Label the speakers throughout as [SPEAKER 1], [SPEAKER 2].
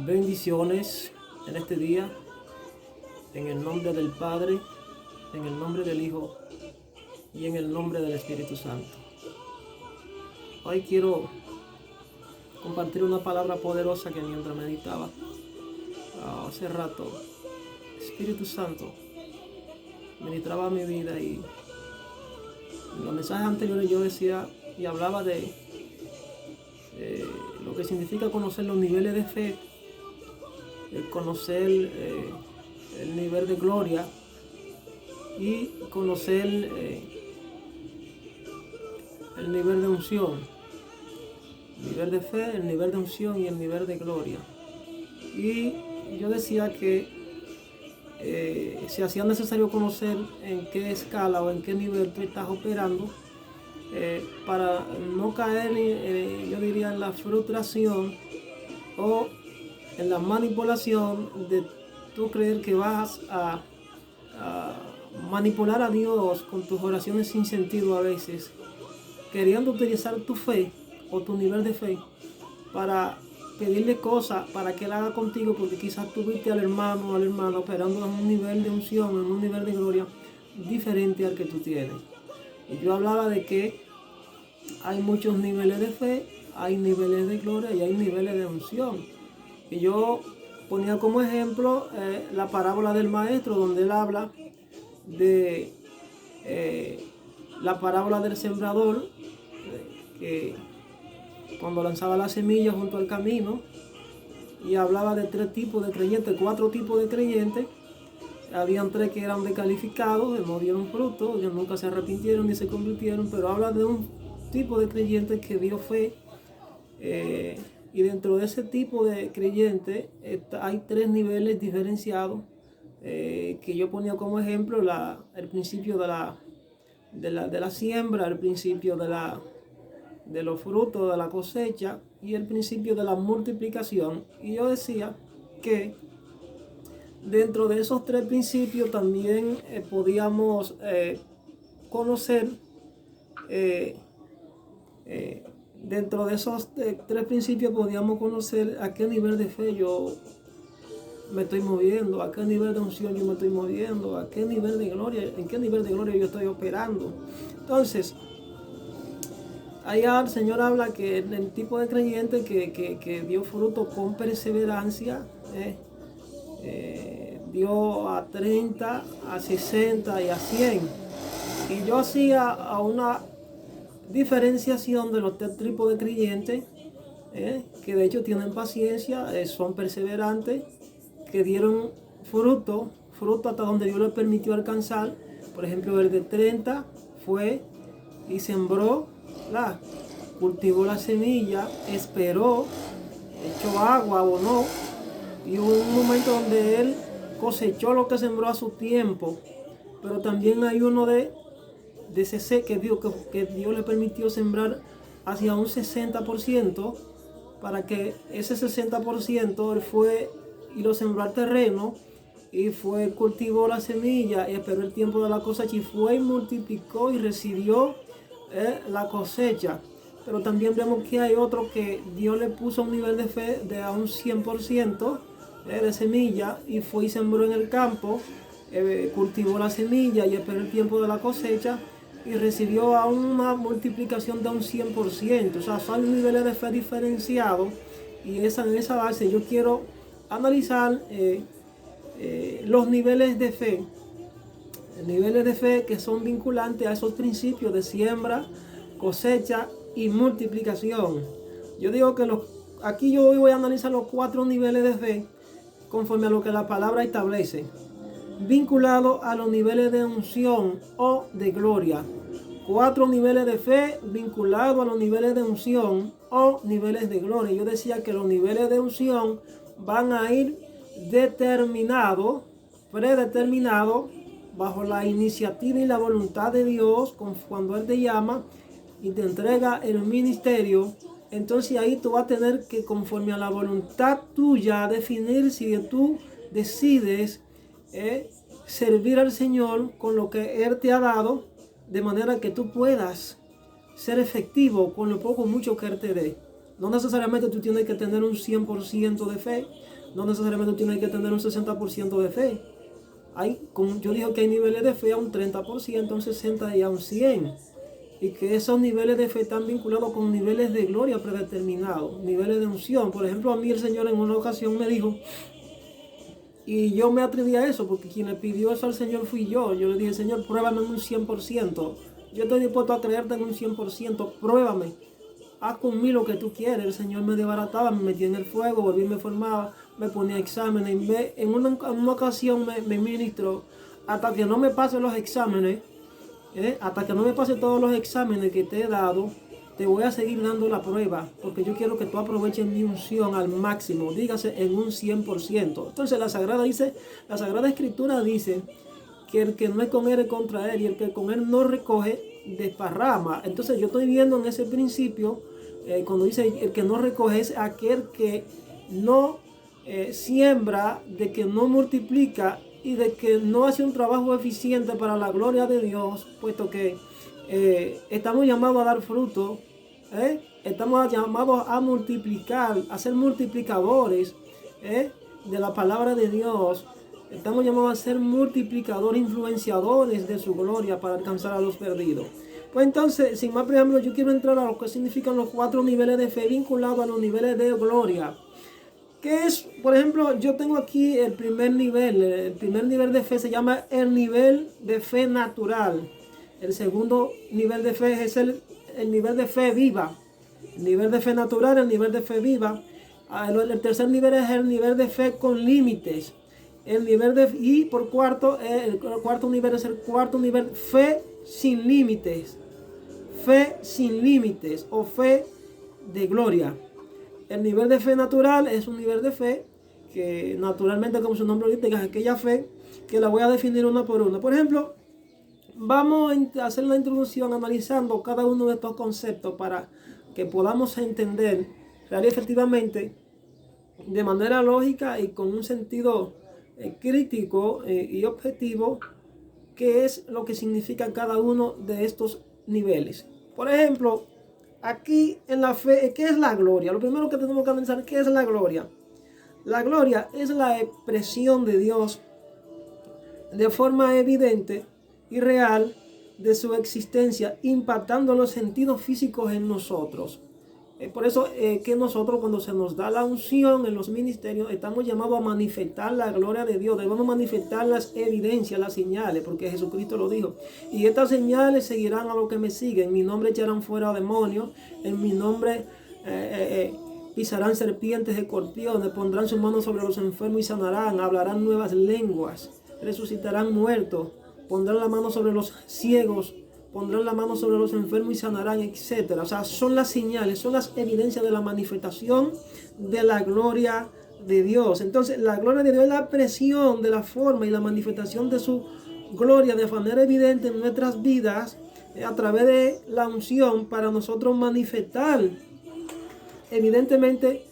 [SPEAKER 1] Bendiciones en este día, en el nombre del Padre, en el nombre del Hijo y en el nombre del Espíritu Santo. Hoy quiero compartir una palabra poderosa que mientras meditaba hace rato, Espíritu Santo ministraba mi vida, y en los mensajes anteriores yo decía y hablaba de lo que significa conocer los niveles de fe, conocer el nivel de gloria y conocer el nivel de unción, el nivel de fe, el nivel de unción y el nivel de gloria. Y yo decía que se hacía necesario conocer en qué escala o en qué nivel tú estás operando, para no caer, yo diría, en la frustración o en la manipulación de tú creer que vas a manipular a Dios con tus oraciones sin sentido a veces, queriendo utilizar tu fe o tu nivel de fe para pedirle cosas para que Él haga contigo, porque quizás tú viste al hermano o a la hermana operando en un nivel de unción, en un nivel de gloria diferente al que tú tienes. Y yo hablaba de que hay muchos niveles de fe, hay niveles de gloria y hay niveles de unción. Y yo ponía como ejemplo la parábola del maestro, donde él habla de la parábola del sembrador, que cuando lanzaba la semilla junto al camino, y hablaba de 3 tipos de creyentes, 4 tipos de creyentes. Habían 3 que eran descalificados, que no dieron fruto, que nunca se arrepintieron ni se convirtieron, pero habla de un tipo de creyente que dio fe. Y dentro de ese tipo de creyente hay 3 niveles diferenciados, que yo ponía como ejemplo el principio de la siembra, el principio de los frutos, de la cosecha, y el principio de la multiplicación. Y yo decía que dentro de esos 3 principios también podíamos conocer, dentro de esos 3 principios podíamos conocer a qué nivel de fe yo me estoy moviendo, a qué nivel de unción yo me estoy moviendo, a qué nivel de gloria, en qué nivel de gloria yo estoy operando. Entonces, allá el Señor habla que el tipo de creyente que dio fruto con perseverancia, dio a 30, a 60 y a 100. Y yo hacía a una diferenciación de los 3 tipos de creyentes, que de hecho tienen paciencia, son perseverantes, que dieron fruto hasta donde Dios les permitió alcanzar. Por ejemplo, el de 30 fue y sembró, cultivó la semilla, esperó, echó agua, abonó, y hubo un momento donde él cosechó lo que sembró a su tiempo. Pero también hay uno de ese que Dios le permitió sembrar hacia un 60%, para que ese 60% él fue y lo sembró al terreno, y fue, cultivó la semilla y esperó el tiempo de la cosecha, y fue y multiplicó y recibió la cosecha. Pero también vemos que hay otro que Dios le puso un nivel de fe de a un 100% de semilla, y fue y sembró en el campo, cultivó la semilla y esperó el tiempo de la cosecha, y recibió a una multiplicación de un 100%. O sea, son niveles de fe diferenciados, y en esa base yo quiero analizar los niveles de fe que son vinculantes a esos principios de siembra, cosecha y multiplicación. Yo digo que aquí yo hoy voy a analizar los 4 niveles de fe conforme a lo que la palabra establece, vinculado a los niveles de unción o de gloria. 4 niveles de fe vinculados a los niveles de unción o niveles de gloria. Yo decía que los niveles de unción van a ir predeterminados bajo la iniciativa y la voluntad de Dios, cuando Él te llama y te entrega el ministerio. Entonces ahí tú vas a tener que, conforme a la voluntad tuya, definir si tú decides servir al Señor con lo que Él te ha dado, de manera que tú puedas ser efectivo con lo poco o mucho que Él te dé. No necesariamente tú tienes que tener un 100% de fe. No necesariamente tú tienes que tener un 60% de fe. Como yo dije que hay niveles de fe a un 30%, a un 60% y a un 100%. Y que esos niveles de fe están vinculados con niveles de gloria predeterminados, niveles de unción. Por ejemplo, a mí el Señor en una ocasión me dijo, y yo me atreví a eso, porque quien le pidió eso al Señor fui yo. Yo le dije, Señor, pruébame en un 100%. Yo estoy dispuesto a creerte en un 100%, pruébame. Haz conmigo lo que tú quieres. El Señor me desbarataba, me metía en el fuego, volví, me formaba, me ponía exámenes. En una ocasión me ministró, hasta que no me pasen los exámenes, hasta que no me pase todos los exámenes que te he dado, te voy a seguir dando la prueba, porque yo quiero que tú aproveches mi unción al máximo, dígase en un 100%. Entonces la Sagrada Escritura dice que el que no es con él es contra él, y el que con él no recoge, desparrama. Entonces yo estoy viendo en ese principio, cuando dice el que no recoge, es aquel que no siembra, de que no multiplica y de que no hace un trabajo eficiente para la gloria de Dios, puesto que estamos llamados a dar fruto, estamos llamados a multiplicar, a ser multiplicadores de la palabra de Dios. Estamos llamados a ser multiplicadores, influenciadores de su gloria para alcanzar a los perdidos. Pues entonces, sin más preámbulo, yo quiero entrar a lo que significan los 4 niveles de fe vinculados a los niveles de gloria. ¿Qué es? Por ejemplo, yo tengo aquí el primer nivel. El primer nivel de fe se llama el nivel de fe natural. El segundo nivel de fe es el nivel de fe viva. El nivel de fe natural, el nivel de fe viva. El tercer nivel es el nivel de fe con límites. Y por cuarto, el cuarto nivel es el cuarto nivel, fe sin límites. Fe sin límites o fe de gloria. El nivel de fe natural es un nivel de fe que naturalmente, como su nombre dice, es aquella fe que la voy a definir una por una. Por ejemplo, vamos a hacer la introducción analizando cada uno de estos conceptos para que podamos entender real y efectivamente, de manera lógica y con un sentido crítico y objetivo, qué es lo que significa cada uno de estos niveles. Por ejemplo, aquí en la fe, ¿qué es la gloria? Lo primero que tenemos que pensar, ¿qué es la gloria? La gloria es la expresión de Dios de forma evidente y real de su existencia, impactando los sentidos físicos en nosotros. Por eso que nosotros, cuando se nos da la unción en los ministerios, estamos llamados a manifestar la gloria de Dios. Debemos manifestar las evidencias, las señales, porque Jesucristo lo dijo. Y estas señales seguirán a los que me siguen. En mi nombre echarán fuera demonios. En mi nombre pisarán serpientes, escorpiones. Pondrán sus manos sobre los enfermos y sanarán. Hablarán nuevas lenguas. Resucitarán muertos. Pondrán la mano sobre los ciegos. Pondrán la mano sobre los enfermos y sanarán, etc. O sea, son las señales, son las evidencias de la manifestación de la gloria de Dios. Entonces, la gloria de Dios es la expresión de la forma y la manifestación de su gloria de manera evidente en nuestras vidas a través de la unción para nosotros manifestar evidentemente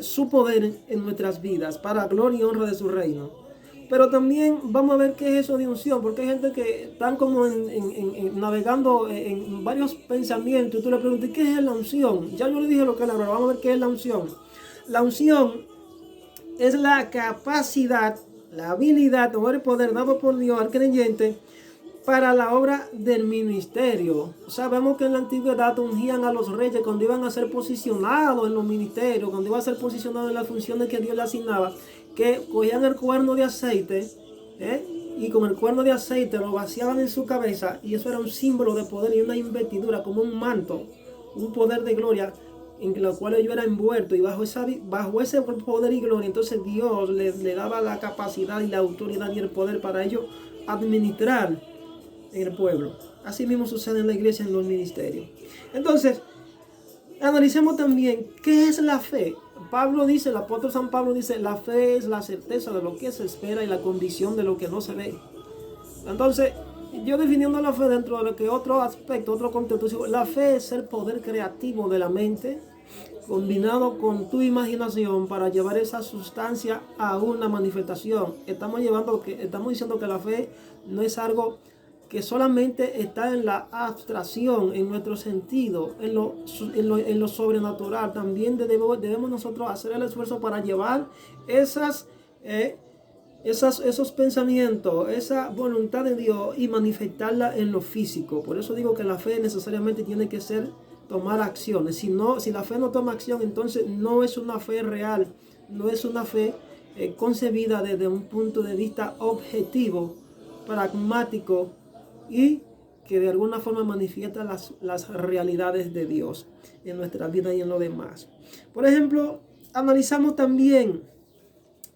[SPEAKER 1] su poder en nuestras vidas para gloria y honra de su reino. Pero también vamos a ver qué es eso de unción, porque hay gente que están como navegando en varios pensamientos y tú le preguntas, ¿qué es la unción? Ya yo le dije lo que es la gloria, vamos a ver qué es la unción. La unción es la capacidad, la habilidad o el poder dado por Dios al creyente para la obra del ministerio. Sabemos que en la antigüedad ungían a los reyes cuando iban a ser posicionados en los ministerios, cuando iban a ser posicionados en las funciones que Dios les asignaba, que cogían el cuerno de aceite y con el cuerno de aceite lo vaciaban en su cabeza, y eso era un símbolo de poder y una investidura, como un manto, un poder de gloria en el cual ellos eran envueltos, y bajo ese poder y gloria entonces Dios le daba la capacidad y la autoridad y el poder para ellos administrar en el pueblo. Así mismo sucede en la iglesia, en los ministerios. Entonces, analicemos también qué es la fe. Pablo dice, el apóstol San Pablo dice, la fe es la certeza de lo que se espera y la convicción de lo que no se ve. Entonces, yo definiendo la fe dentro de lo que otro aspecto, otro contexto, la fe es el poder creativo de la mente combinado con tu imaginación para llevar esa sustancia a una manifestación. Estamos diciendo que la fe no es algo que solamente está en la abstracción, en nuestro sentido, en lo sobrenatural. También debemos nosotros hacer el esfuerzo para llevar esos pensamientos, esa voluntad de Dios y manifestarla en lo físico. Por eso digo que la fe necesariamente tiene que ser tomar acciones. Si la fe no toma acción, entonces no es una fe real, no es una fe concebida desde un punto de vista objetivo, pragmático y que de alguna forma manifiesta las realidades de Dios en nuestra vida y en lo demás. Por ejemplo, analizamos también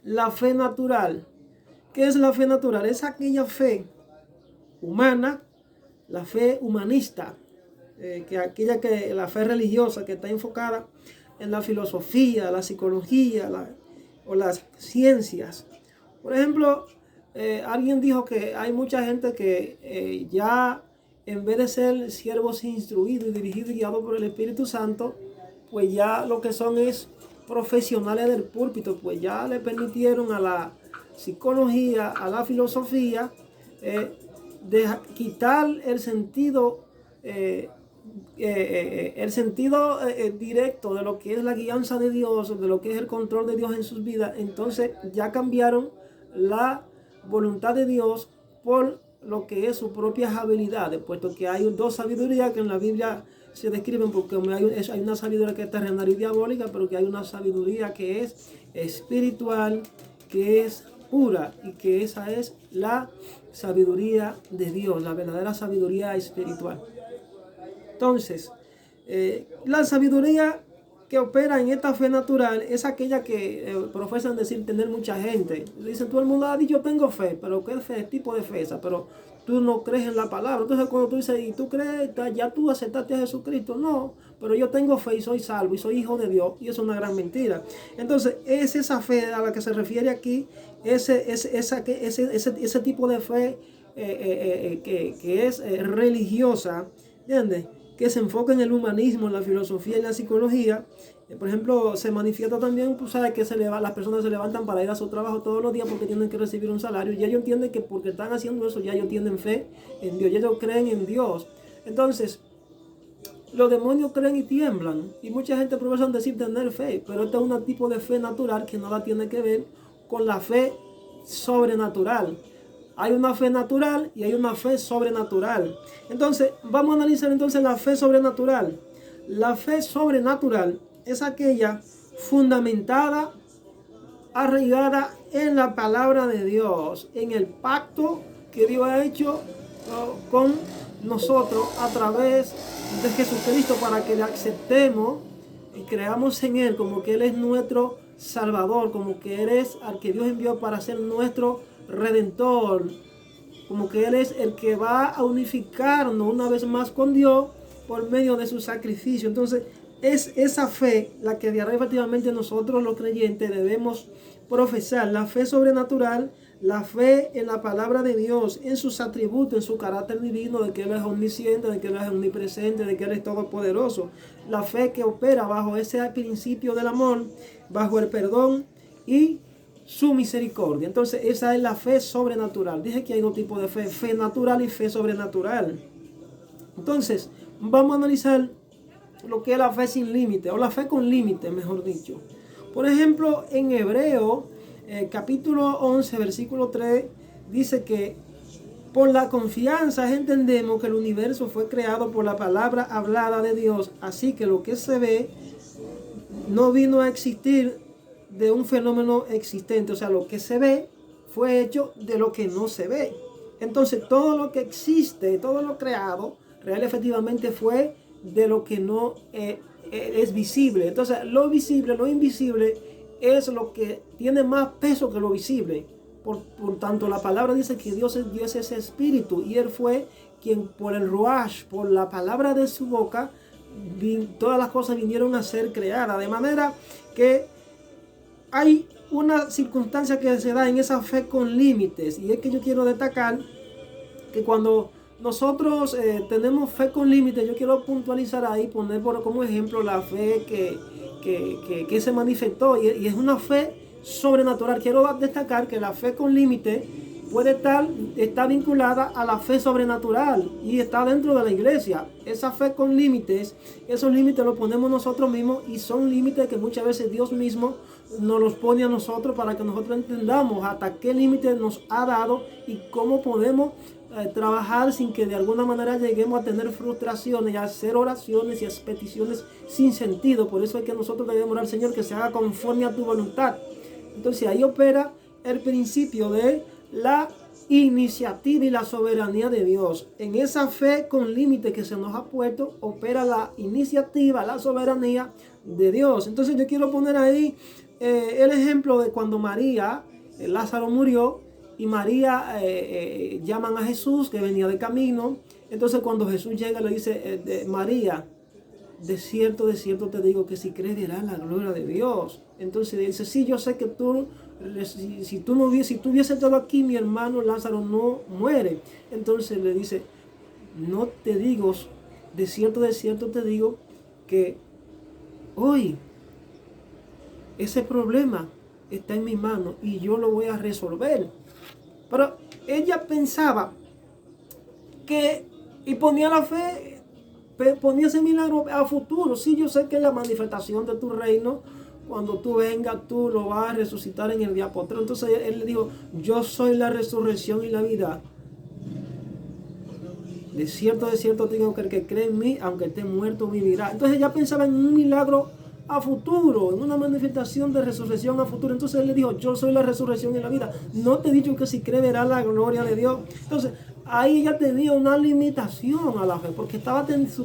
[SPEAKER 1] la fe natural. ¿Qué es la fe natural? Es aquella fe humana, la fe humanista, la fe religiosa que está enfocada en la filosofía, la psicología o las ciencias. Por ejemplo, alguien dijo que hay mucha gente que ya en vez de ser siervos instruidos y dirigidos y guiados por el Espíritu Santo, pues ya lo que son es profesionales del púlpito, pues ya le permitieron a la psicología, a la filosofía, quitar el sentido directo de lo que es la guianza de Dios, de lo que es el control de Dios en sus vidas. Entonces ya cambiaron la voluntad de Dios por lo que es sus propias habilidades, puesto que hay dos sabidurías que en la Biblia se describen, porque hay una sabiduría que es terrenal y diabólica, pero que hay una sabiduría que es espiritual, que es pura, y que esa es la sabiduría de Dios, la verdadera sabiduría espiritual. Entonces, la sabiduría que opera en esta fe natural es aquella que profesan decir tener mucha gente. Dicen, todo el mundo ha dicho yo tengo fe, pero ¿qué fe? Tipo de fe esa, pero tú no crees en la palabra. Entonces cuando tú dices, ¿y tú crees? Ya tú aceptaste a Jesucristo. No, pero yo tengo fe y soy salvo y soy hijo de Dios, y eso es una gran mentira. Entonces es esa fe a la que se refiere aquí, ese tipo de fe que es religiosa, ¿entiendes? Que se enfoca en el humanismo, en la filosofía y la psicología. Por ejemplo, se manifiesta también, tú sabes que las personas se levantan para ir a su trabajo todos los días porque tienen que recibir un salario, y ellos entienden que porque están haciendo eso ya ellos tienen fe en Dios, y ellos creen en Dios. Entonces, los demonios creen y tiemblan, y mucha gente profesa decir tener fe, pero este es un tipo de fe natural que nada tiene que ver con la fe sobrenatural. Hay una fe natural y hay una fe sobrenatural. Entonces, vamos a analizar entonces la fe sobrenatural. La fe sobrenatural es aquella fundamentada, arraigada en la palabra de Dios, en el pacto que Dios ha hecho con nosotros a través de Jesucristo, para que le aceptemos y creamos en Él como que Él es nuestro Salvador, como que Él es al que Dios envió para ser nuestro Redentor, como que Él es el que va a unificarnos una vez más con Dios por medio de su sacrificio. Entonces es esa fe la que efectivamente nosotros los creyentes debemos profesar, la fe sobrenatural, la fe en la palabra de Dios, en sus atributos, en su carácter divino, de que Él es omnisciente, de que Él es omnipresente, de que Él es todopoderoso. La fe que opera bajo ese principio del amor, bajo el perdón y su misericordia. Entonces esa es la fe sobrenatural. Dije que hay dos tipos de fe, fe natural y fe sobrenatural. Entonces vamos a analizar lo que es la fe sin límite, o la fe con límite, mejor dicho. Por ejemplo, en Hebreo capítulo 11 versículo 3 dice que por la confianza entendemos que el universo fue creado por la palabra hablada de Dios, así que lo que se ve no vino a existir de un fenómeno existente. O sea, lo que se ve fue hecho de lo que no se ve. Entonces todo lo que existe, todo lo creado, real efectivamente fue de lo que no es visible. Entonces lo visible, lo invisible es lo que tiene más peso que lo visible. Por tanto, la palabra dice que Dios es espíritu, y Él fue quien por el ruach, por la palabra de su boca, todas las cosas vinieron a ser creadas. De manera que hay una circunstancia que se da en esa fe con límites, y es que yo quiero destacar que cuando nosotros tenemos fe con límites, yo quiero puntualizar ahí, poner como ejemplo la fe que se manifestó, y es una fe sobrenatural. Quiero destacar que la fe con límite está vinculada a la fe sobrenatural y está dentro de la iglesia. Esa fe con límites, esos límites los ponemos nosotros mismos y son límites que muchas veces Dios mismo nos los pone a nosotros para que nosotros entendamos hasta qué límite nos ha dado y cómo podemos trabajar sin que de alguna manera lleguemos a tener frustraciones y a hacer oraciones y peticiones sin sentido. Por eso es que nosotros debemos orar al Señor que se haga conforme a tu voluntad. Entonces ahí opera el principio de la iniciativa y la soberanía de Dios. En esa fe con límite que se nos ha puesto, opera la iniciativa, la soberanía de Dios. Entonces yo quiero poner ahí el ejemplo de cuando María, Lázaro murió, y María llaman a Jesús que venía de camino. Entonces cuando Jesús llega le dice, María, de cierto te digo que si crees verás la gloria de Dios. Entonces dice, sí, yo sé que tú, si tú hubieses estado aquí, mi hermano Lázaro no muere. Entonces le dice, no te digo, de cierto te digo que hoy ese problema está en mi mano y yo lo voy a resolver. Pero ella pensaba que, y ponía la fe, ponía ese milagro a futuro. Sí, yo sé que la manifestación de tu reino, cuando tú vengas, tú lo vas a resucitar en el día postrero. Entonces él le dijo, yo soy la resurrección y la vida. De cierto te digo que el que cree en mí, aunque esté muerto, vivirá. Entonces ella pensaba en un milagro a futuro, en una manifestación de resurrección a futuro. Entonces él le dijo, yo soy la resurrección y la vida. No te he dicho que si cree verás la gloria de Dios. Entonces ahí ella tenía una limitación a la fe, porque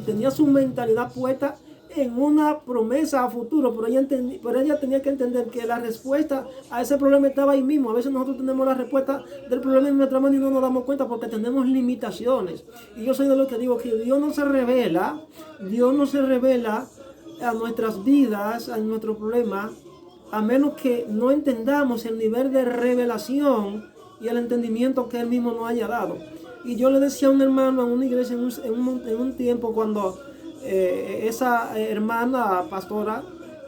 [SPEAKER 1] tenía su mentalidad puesta en una promesa a futuro, pero ella tenía que entender que la respuesta a ese problema estaba ahí mismo. A veces nosotros tenemos la respuesta del problema en nuestra mano y no nos damos cuenta porque tenemos limitaciones. Y yo soy de los que digo que Dios no se revela a nuestras vidas, a nuestro problema, a menos que no entendamos el nivel de revelación y el entendimiento que Él mismo nos haya dado. Y yo le decía a un hermano en una iglesia en un tiempo cuando esa hermana pastora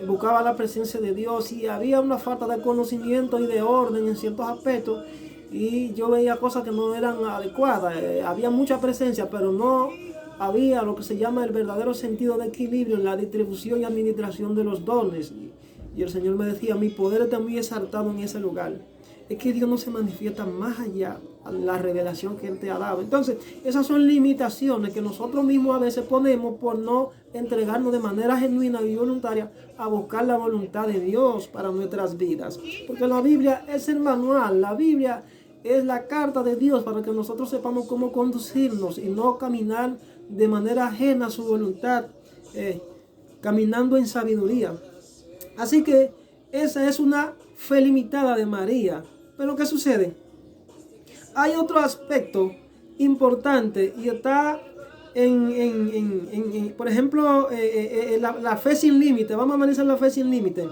[SPEAKER 1] buscaba la presencia de Dios y había una falta de conocimiento y de orden en ciertos aspectos, y yo veía cosas que no eran adecuadas. Había mucha presencia, pero no había lo que se llama el verdadero sentido de equilibrio en la distribución y administración de los dones. Y el Señor me decía, mi poder está muy exaltado en ese lugar. Es que Dios no se manifiesta más allá de la revelación que Él te ha dado. Entonces, esas son limitaciones que nosotros mismos a veces ponemos por no entregarnos de manera genuina y voluntaria a buscar la voluntad de Dios para nuestras vidas. Porque la Biblia es el manual, la Biblia es la carta de Dios para que nosotros sepamos cómo conducirnos y no caminar de manera ajena a su voluntad, caminando en sabiduría. Así que esa es una fe limitada de María. Pero ¿qué sucede? Hay otro aspecto importante y está por ejemplo, la fe sin límite. Vamos a analizar la fe sin límite.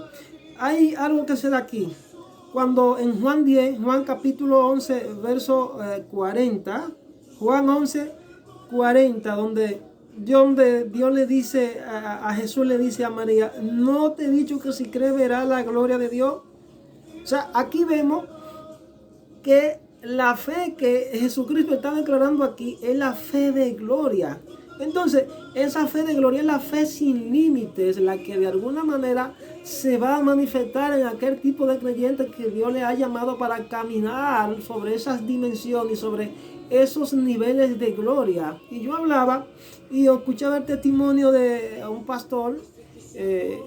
[SPEAKER 1] Hay algo que se da aquí. Cuando en Juan capítulo 11, verso 40, Juan 11, 40, donde Dios le dice a Jesús, le dice a María, ¿no te he dicho que si crees verás la gloria de Dios? O sea, aquí vemos que la fe que Jesucristo está declarando aquí es la fe de gloria. Entonces, esa fe de gloria es la fe sin límites, la que de alguna manera se va a manifestar en aquel tipo de creyente que Dios le ha llamado para caminar sobre esas dimensiones, sobre esos niveles de gloria. Y yo hablaba y escuchaba el testimonio de un pastor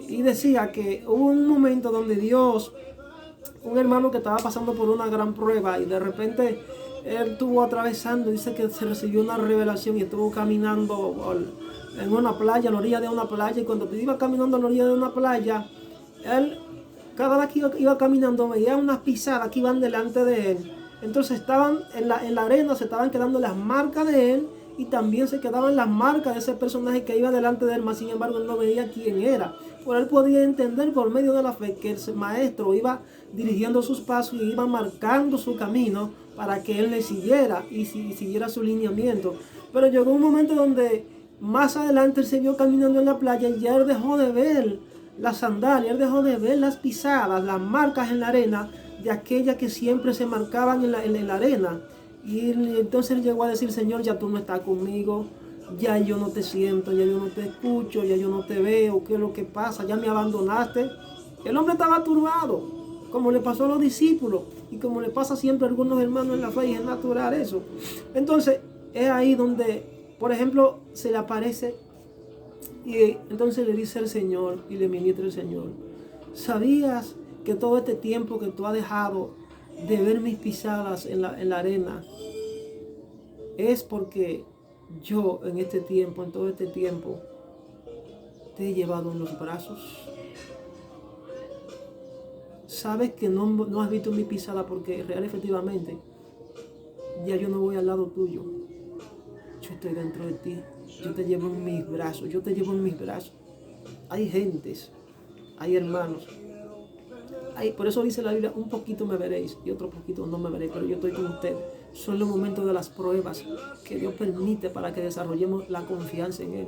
[SPEAKER 1] y decía que hubo un momento donde Dios, un hermano que estaba pasando por una gran prueba y de repente él estuvo atravesando, dice que se recibió una revelación y estuvo caminando en una playa, a la orilla de una playa, y cuando iba caminando a la orilla de una playa, él cada vez que iba caminando veía unas pisadas que iban delante de él. Entonces estaban en la arena, se estaban quedando las marcas de él y también se quedaban las marcas de ese personaje que iba delante de él, mas sin embargo él no veía quién era. Pero él podía entender por medio de la fe que el maestro iba dirigiendo sus pasos y iba marcando su camino para que él le siguiera y siguiera su lineamiento. Pero llegó un momento donde más adelante él siguió caminando en la playa y ya él dejó de ver las sandalias, él dejó de ver las pisadas, las marcas en la arena de aquellas que siempre se marcaban en la arena. Y entonces él llegó a decir, Señor, ya tú no estás conmigo, ya yo no te siento, ya yo no te escucho, ya yo no te veo, ¿qué es lo que pasa? Ya me abandonaste. El hombre estaba turbado, como le pasó a los discípulos y como le pasa siempre a algunos hermanos en la fe, y es natural eso. Entonces es ahí donde, por ejemplo, se le aparece y entonces le dice el Señor y le ministra el Señor, ¿sabías que todo este tiempo que tú has dejado de ver mis pisadas en la arena es porque yo en este tiempo, en todo este tiempo, te he llevado en los brazos? Sabes que no has visto mi pisada porque real efectivamente ya yo no voy al lado tuyo. Yo estoy dentro de ti. Yo te llevo en mis brazos. Yo te llevo en mis brazos. Hay gentes, hay hermanos. Por eso dice la Biblia, un poquito me veréis y otro poquito no me veréis, pero yo estoy con ustedes. Son los momentos de las pruebas que Dios permite para que desarrollemos la confianza en Él,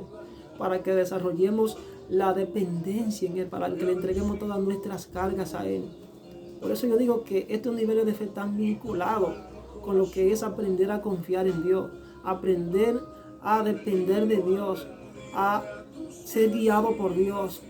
[SPEAKER 1] para que desarrollemos la dependencia en Él, para que le entreguemos todas nuestras cargas a Él. Por eso yo digo que estos niveles de fe están vinculados con lo que es aprender a confiar en Dios, aprender a depender de Dios, a ser guiado por Dios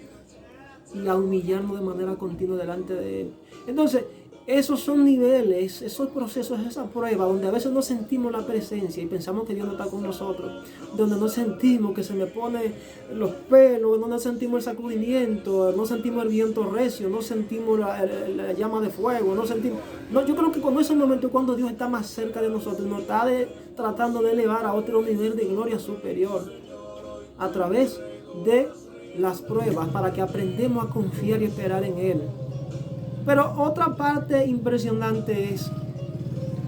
[SPEAKER 1] y a humillarnos de manera continua delante de Él. Entonces, esos son niveles, esos procesos, esa prueba, donde a veces no sentimos la presencia y pensamos que Dios no está con nosotros, donde no sentimos que se me ponen los pelos, no sentimos el sacudimiento, no sentimos el viento recio, no sentimos la llama de fuego, no sentimos... No, yo creo que cuando ese momento es cuando Dios está más cerca de nosotros, nos está tratando de elevar a otro nivel de gloria superior a través de las pruebas, para que aprendamos a confiar y esperar en Él. Pero otra parte impresionante es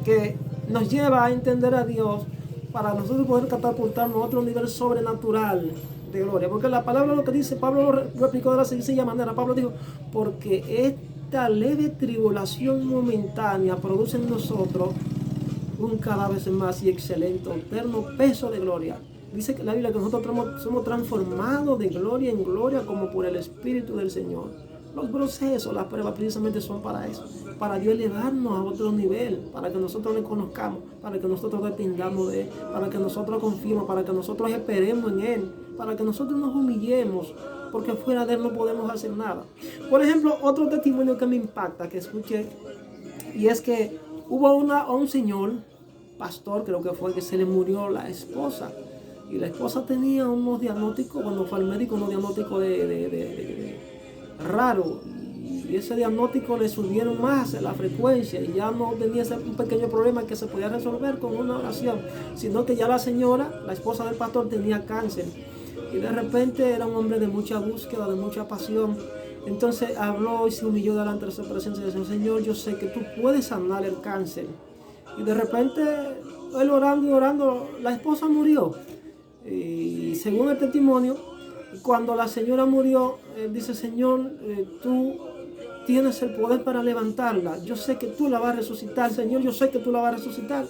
[SPEAKER 1] que nos lleva a entender a Dios para nosotros poder catapultarnos a otro nivel sobrenatural de gloria. Porque la palabra, lo que dice, Pablo lo explicó de la sencilla manera. Pablo dijo, porque esta leve tribulación momentánea produce en nosotros un cada vez más y excelente, eterno peso de gloria. Dice que la Biblia que nosotros somos transformados de gloria en gloria como por el Espíritu del Señor. Los procesos, las pruebas precisamente son para eso, para Dios elevarnos a otro nivel, para que nosotros le conozcamos, para que nosotros dependamos de Él, para que nosotros confiemos, para que nosotros esperemos en Él, para que nosotros nos humillemos, porque fuera de Él no podemos hacer nada. Por ejemplo, otro testimonio que me impacta, que escuché, y es que hubo un señor, pastor creo que fue, que se le murió la esposa. Y la esposa tenía unos diagnósticos, cuando fue al médico, unos diagnósticos raro, y ese diagnóstico le subieron más la frecuencia y ya no tenía un pequeño problema que se podía resolver con una oración, sino que ya la señora, la esposa del pastor, tenía cáncer y de repente era un hombre de mucha búsqueda, de mucha pasión. Entonces habló y se humilló delante de su presencia y dijo, Señor, yo sé que tú puedes sanar el cáncer. Y de repente él orando y orando, la esposa murió. Y según el testimonio, cuando la señora murió, él dice, Señor, tú tienes el poder para levantarla. Yo sé que tú la vas a resucitar, Señor, yo sé que tú la vas a resucitar.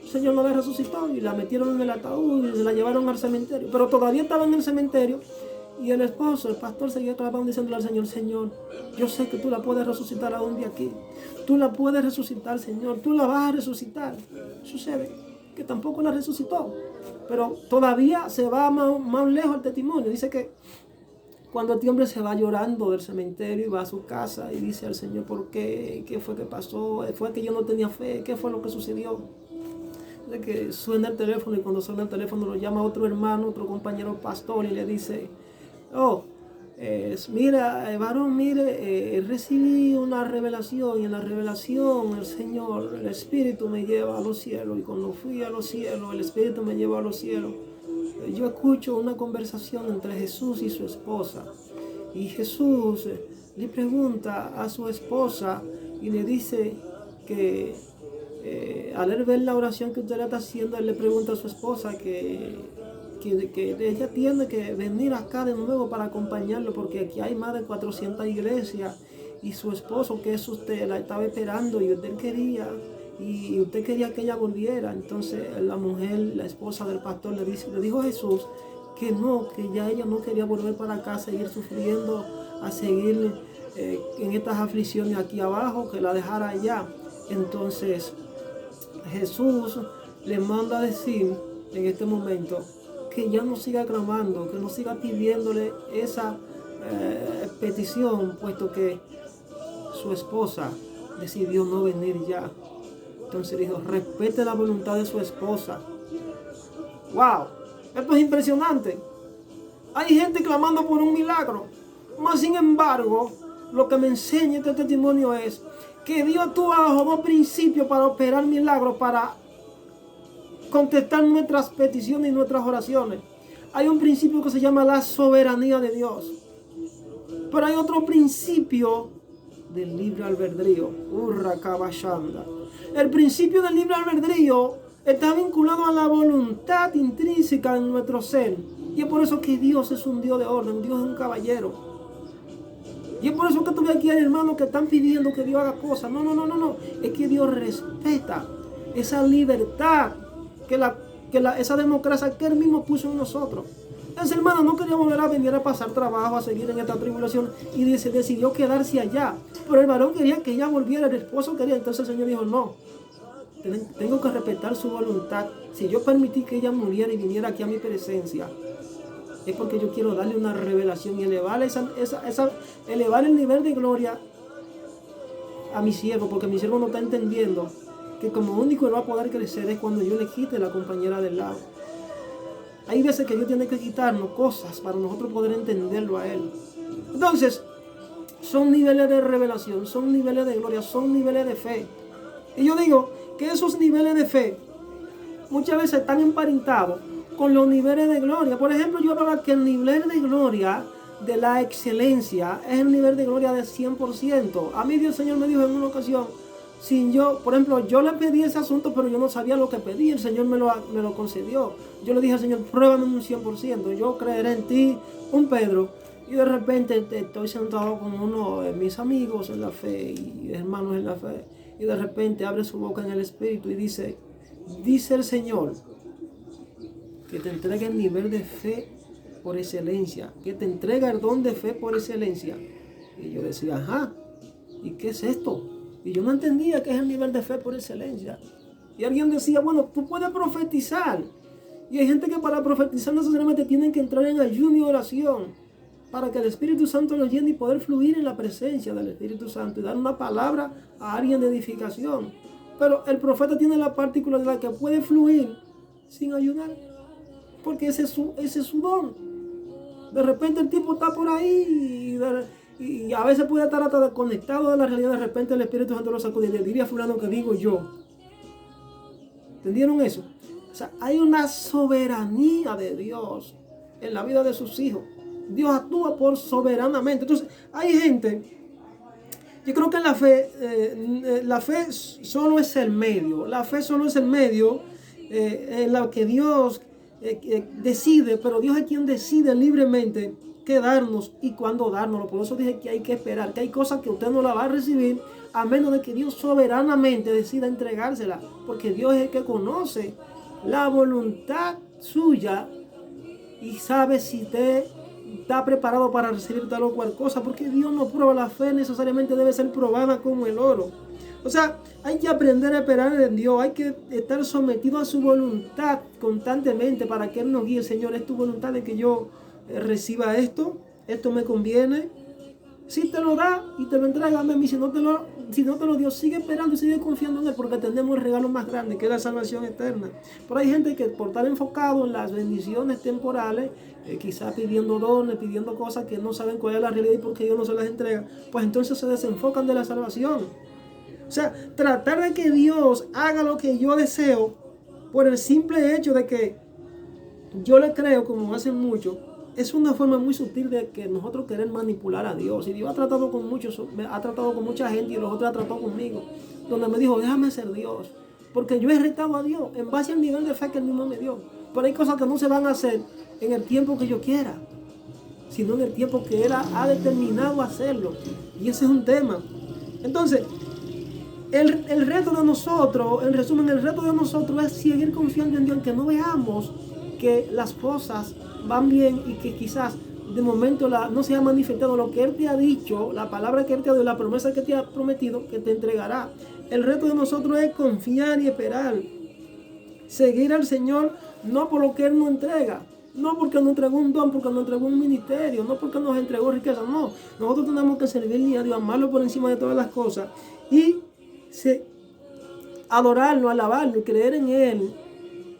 [SPEAKER 1] El Señor la resucitó y la metieron en el ataúd y se la llevaron al cementerio. Pero todavía estaba en el cementerio y el esposo, el pastor, seguía trabajando diciéndole al Señor, Señor, yo sé que tú la puedes resucitar aún de aquí. Tú la puedes resucitar, Señor, tú la vas a resucitar. Sucede que tampoco la resucitó. Pero todavía se va más lejos el testimonio. Dice que cuando este hombre se va llorando del cementerio y va a su casa y dice al Señor, ¿por qué? ¿Qué fue que pasó? ¿Fue que yo no tenía fe? ¿Qué fue lo que sucedió? De que suena el teléfono y cuando suena el teléfono lo llama otro hermano, otro compañero pastor y le dice, mira, varón, mire, recibí una revelación y en la revelación el Señor, el Espíritu me lleva a los cielos y cuando fui a los cielos, el Espíritu me llevó a los cielos. Yo escucho una conversación entre Jesús y su esposa y Jesús le pregunta a su esposa y le dice que al él ver la oración que usted le está haciendo, él le pregunta a su esposa que ella tiene que venir acá de nuevo para acompañarlo porque aquí hay más de 400 iglesias y su esposo, que es usted, la estaba esperando y usted quería que ella volviera. Entonces la mujer, la esposa del pastor, le dijo a Jesús que ya ella no quería volver para acá, seguir sufriendo, a seguir en en estas aflicciones aquí abajo, que la dejara allá. Entonces Jesús le manda a decir en este momento que ya no siga clamando, que no siga pidiéndole esa petición, puesto que su esposa decidió no venir ya. Entonces dijo, respete la voluntad de su esposa. ¡Wow! Esto es impresionante. Hay gente clamando por un milagro. Mas sin embargo, lo que me enseña este testimonio es que Dios tuvo bajo dos principios para operar milagros, para contestar nuestras peticiones y nuestras oraciones. Hay un principio que se llama la soberanía de Dios. Pero hay otro principio del libre albedrío. El principio del libre albedrío está vinculado a la voluntad intrínseca en nuestro ser. Y es por eso que Dios es un Dios de orden, Dios es un caballero. Y es por eso que tú ves aquí a hermanos que están pidiendo que Dios haga cosas. No. Es que Dios respeta esa libertad, esa democracia que Él mismo puso en nosotros. Esa hermana no quería volver a venir a pasar trabajo, a seguir en esta tribulación, y decidió quedarse allá. Pero el varón quería que ella volviera, el esposo quería. Entonces el Señor dijo, no, tengo que respetar su voluntad. Si yo permití que ella muriera y viniera aquí a mi presencia, es porque yo quiero darle una revelación y elevar el nivel de gloria a mi siervo, porque mi siervo no está entendiendo que como único él va a poder crecer es cuando yo le quite la compañera del lado. Hay veces que Dios tiene que quitarnos cosas para nosotros poder entenderlo a Él. Entonces, son niveles de revelación, son niveles de gloria, son niveles de fe. Y yo digo que esos niveles de fe muchas veces están emparentados con los niveles de gloria. Por ejemplo, yo hablaba que el nivel de gloria de la excelencia es el nivel de gloria de 100%. A mí Dios Señor me dijo en una ocasión, por ejemplo, yo le pedí ese asunto, pero yo no sabía lo que pedí, el Señor me lo concedió. Yo le dije al Señor, pruébame un 100%, yo creeré en ti, un Pedro. Y de repente estoy sentado con uno de mis amigos en la fe y hermanos en la fe. Y de repente abre su boca en el Espíritu y dice el Señor, que te entrega el nivel de fe por excelencia, que te entrega el don de fe por excelencia. Y yo decía, ajá, ¿y qué es esto? Y yo no entendía qué es el nivel de fe por excelencia. Y alguien decía, bueno, tú puedes profetizar. Y hay gente que para profetizar necesariamente tienen que entrar en ayuno y oración para que el Espíritu Santo los llene y poder fluir en la presencia del Espíritu Santo y dar una palabra a alguien de edificación. Pero el profeta tiene la particularidad que puede fluir sin ayunar, porque ese es su don. De repente el tipo está por ahí y a veces puede estar hasta desconectado de la realidad. De repente el Espíritu Santo lo sacude y le diría a fulano que digo yo. ¿Entendieron eso? O sea, hay una soberanía de Dios en la vida de sus hijos. Dios actúa por soberanamente. Entonces, hay gente, yo creo que la fe solo es el medio. La fe solo es el medio en la que Dios decide, pero Dios es quien decide libremente qué darnos y cuándo dárnoslo. Por eso dije que hay que esperar, que hay cosas que usted no la va a recibir a menos de que Dios soberanamente decida entregársela, porque Dios es el que conoce la voluntad suya y sabe si usted está preparado para recibir tal o cual cosa, porque Dios no prueba la fe, necesariamente debe ser probada como el oro. O sea, hay que aprender a esperar en Dios, hay que estar sometido a su voluntad constantemente para que Él nos guíe. Señor, es tu voluntad de que yo reciba esto me conviene. Si te lo da y te lo entrega, amén. Si no te lo dio, sigue esperando y sigue confiando en Él, porque tenemos el regalo más grande, que es la salvación eterna. Pero hay gente que por estar enfocado en las bendiciones temporales, quizás pidiendo dones, pidiendo cosas que no saben cuál es la realidad y por qué Dios no se las entrega, pues entonces se desenfocan de la salvación. O sea, tratar de que Dios haga lo que yo deseo por el simple hecho de que yo le creo, como hacen muchos, es una forma muy sutil de que nosotros querer manipular a Dios. Y Dios ha tratado con mucha gente, y los otros ha tratado conmigo, donde me dijo, déjame ser Dios, porque yo he retado a Dios en base al nivel de fe que Él mismo me dio. Pero hay cosas que no se van a hacer en el tiempo que yo quiera, sino en el tiempo que Él ha determinado hacerlo. Y ese es un tema. Entonces, el reto de nosotros, en resumen, el reto de nosotros es seguir confiando en Dios, que no veamos que las cosas van bien y que quizás de momento no se ha manifestado lo que Él te ha dicho, la palabra que Él te ha dado, la promesa que te ha prometido, que te entregará. El reto de nosotros es confiar y esperar. Seguir al Señor no por lo que Él nos entrega, no porque nos entregó un don, porque nos entregó un ministerio, no porque nos entregó riqueza, no. Nosotros tenemos que servirle a Dios, amarlo por encima de todas las cosas y adorarlo, alabarlo y creer en Él,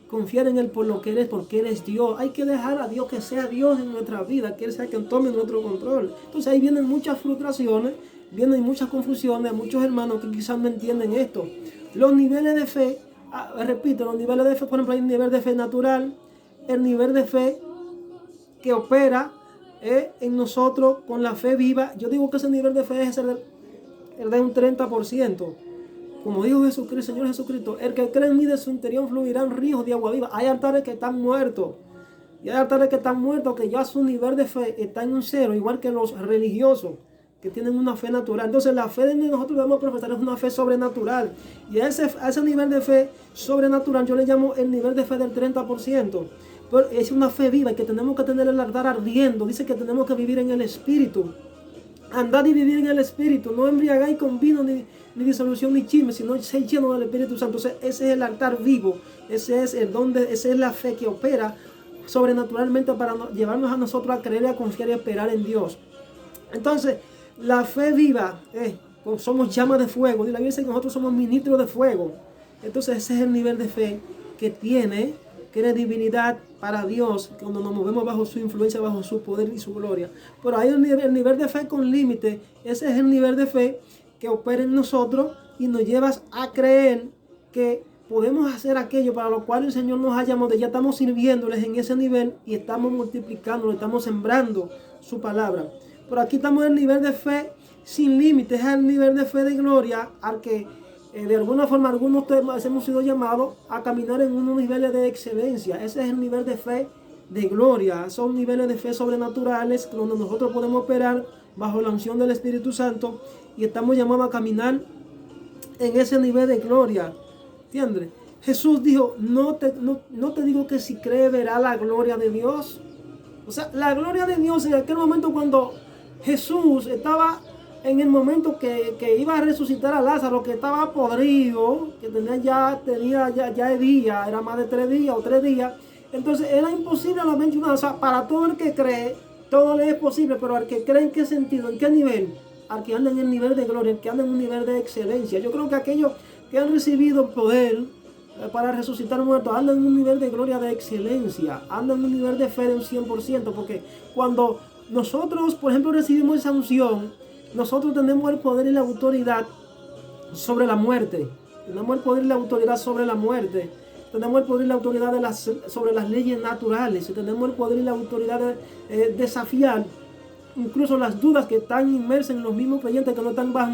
[SPEAKER 1] confiar en Él por lo que Él es, porque Él es Dios. Hay que dejar a Dios que sea Dios en nuestra vida, que Él sea quien tome nuestro control. Entonces ahí vienen muchas frustraciones, vienen muchas confusiones, muchos hermanos que quizás no entienden esto. Los niveles de fe, repito, los niveles de fe, por ejemplo, hay un nivel de fe natural, el nivel de fe que opera en nosotros con la fe viva. Yo digo que ese nivel de fe es el de un 30%. Como dijo Jesucristo, Señor Jesucristo, el que cree en mí, de su interior fluirán ríos de agua viva. Hay altares que están muertos. Y hay altares que están muertos, que ya su nivel de fe está en un cero, igual que los religiosos, que tienen una fe natural. Entonces la fe de nosotros debemos profesar es una fe sobrenatural. Y a ese nivel de fe sobrenatural yo le llamo el nivel de fe del 30%. Pero es una fe viva, que tenemos que tener el altar ardiendo. Dice que tenemos que vivir en el Espíritu. Andad y vivir en el Espíritu. No embriagáis con vino ni disolución ni chisme, sino ser lleno del Espíritu Santo. Entonces ese es el altar vivo. Ese es esa es la fe que opera sobrenaturalmente para llevarnos a nosotros a creer, a confiar y a esperar en Dios. Entonces la fe viva, somos llamas de fuego. La Biblia dice que nosotros somos ministros de fuego. Entonces ese es el nivel de fe que tiene credibilidad para Dios cuando nos movemos bajo su influencia, bajo su poder y su gloria. Pero hay el nivel de fe con límite. Ese es el nivel de fe que opera en nosotros y nos lleva a creer que podemos hacer aquello para lo cual el Señor nos ha llamado. Ya estamos sirviéndoles en ese nivel y estamos multiplicando, estamos sembrando su palabra. Pero aquí estamos en el nivel de fe sin límites, es el nivel de fe de gloria al que de alguna forma algunos hemos sido llamados a caminar en unos niveles de excelencia. Ese es el nivel de fe de gloria. Son niveles de fe sobrenaturales donde nosotros podemos operar bajo la unción del Espíritu Santo y estamos llamados a caminar en ese nivel de gloria. ¿Entiendes? Jesús dijo, no te digo que si cree verá la gloria de Dios. O sea, la gloria de Dios en aquel momento cuando Jesús estaba en el momento que iba a resucitar a Lázaro, que estaba podrido, que tenía ya día, era más de 3 días o 3 días. Entonces era imposible a la mente humana. O sea, para todo el que cree, todo le es posible, pero al que cree, ¿en qué sentido? ¿En qué nivel? Al que anda en el nivel de gloria, al que anda en un nivel de excelencia. Yo creo que aquellos que han recibido poder para resucitar muertos andan en un nivel de gloria, de excelencia, andan en un nivel de fe de un 100%, porque cuando nosotros, por ejemplo, recibimos esa unción, nosotros tenemos el poder y la autoridad sobre la muerte. Tenemos el poder y la autoridad sobre la muerte. Tenemos el poder y la autoridad sobre las leyes naturales. Y tenemos el poder y la autoridad de desafiar incluso las dudas que están inmersas en los mismos creyentes que no están bajo